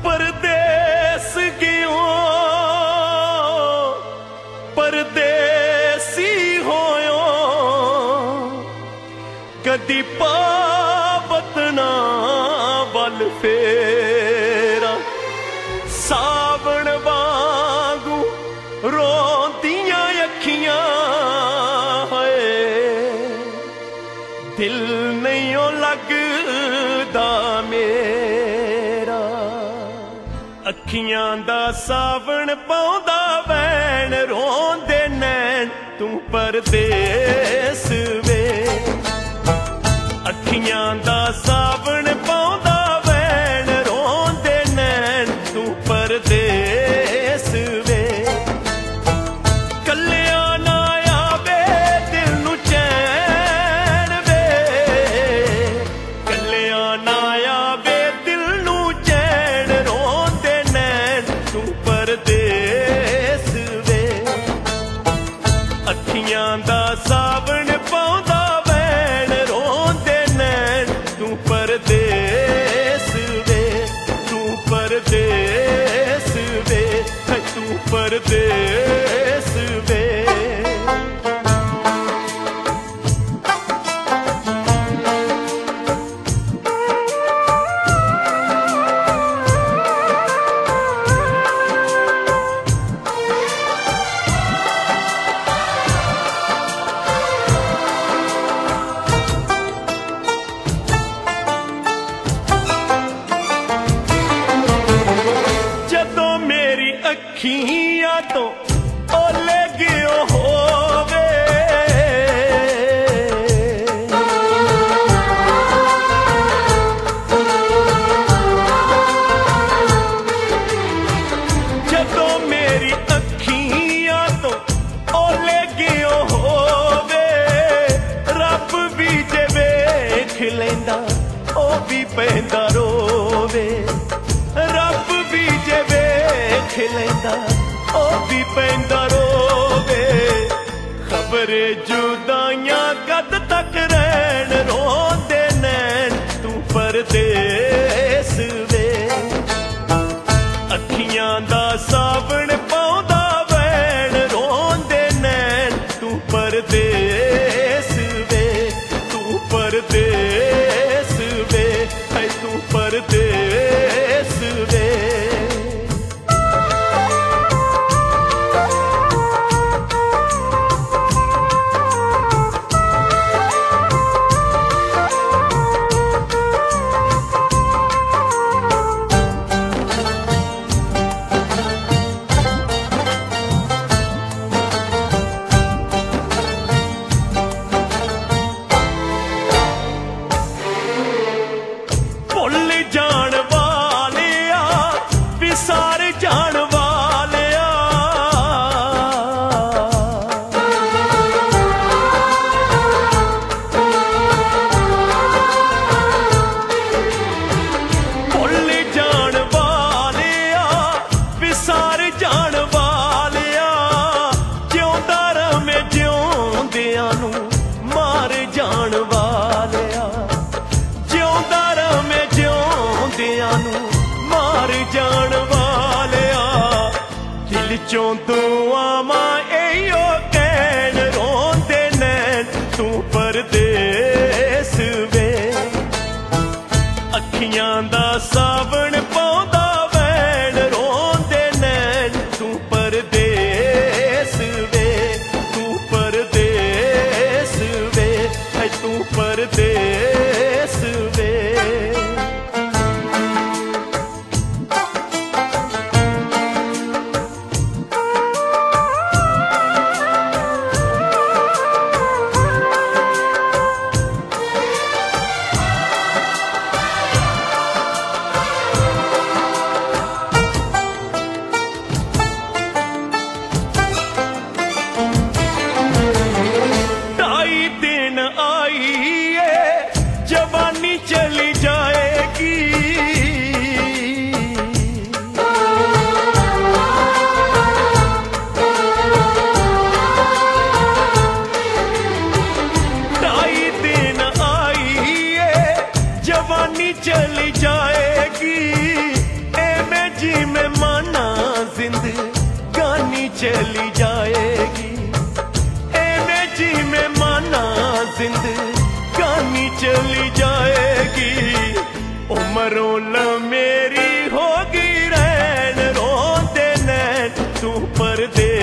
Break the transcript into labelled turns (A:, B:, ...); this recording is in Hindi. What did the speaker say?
A: परदेस गयो परदेसी होयो कदी पावत ना बल फेरा सावण वांगू रोंदियां अखियां है दिल नहीं लगदा मेरा अखियां दा सावण पाउंदा वैन रोंदे नैन तू परदेस वे अखियां दा सावण पाउंदा वैन रोंदे नैन तू परदेस वे कल्लिया ना आवे दिल नू चैन वे कल्लिया ना आवे दिल नू चैन रोंदे नैन तू परदेस वे अखियां दा सावण पाउंदा वैन रोंदे नैन तू परदेस वे तू परदेस वे तू परदेस वे जदों मेरी अखियां तो ओले गियो होवे जदों मेरी अखियां तो ओले गियो होवे रब भी जे वेख लैंदा ओ भी पैंदा रोवे रब भी जे वेख लैंदा ओ भी पैंदा रोवे खबरे जुदाइयां कद तक रहन रोंदे नैन तू परदेस वे अखियां दा सावण पाउंदा वैन रोंदे नैन तू परदेस वे तू परदेस वे है तू परदेस वे भुल जान वालिया विसार जान वालिया भुल जान वालिया विसार जान वालिया जिउंदा रवे जिउंदियां नू मार जान वालिया जिउंदा रवे जिउंदियां नू मार जान वालिया दिल चों दुआवां एयो कहन रोंदे नैन तू परदेस वे अखियां दा सावण पाउंदा वैन रोंदे नैन तू परदेस वे तू परदेस वे है तू परदेस वे ढाई दिन आई है जवानी चली जाएगी चली जाएगी। एने जी में माना जिंदगानी चली जाएगी। उमरों ल मेरी होगी रैन रोंदे नैन तू परदे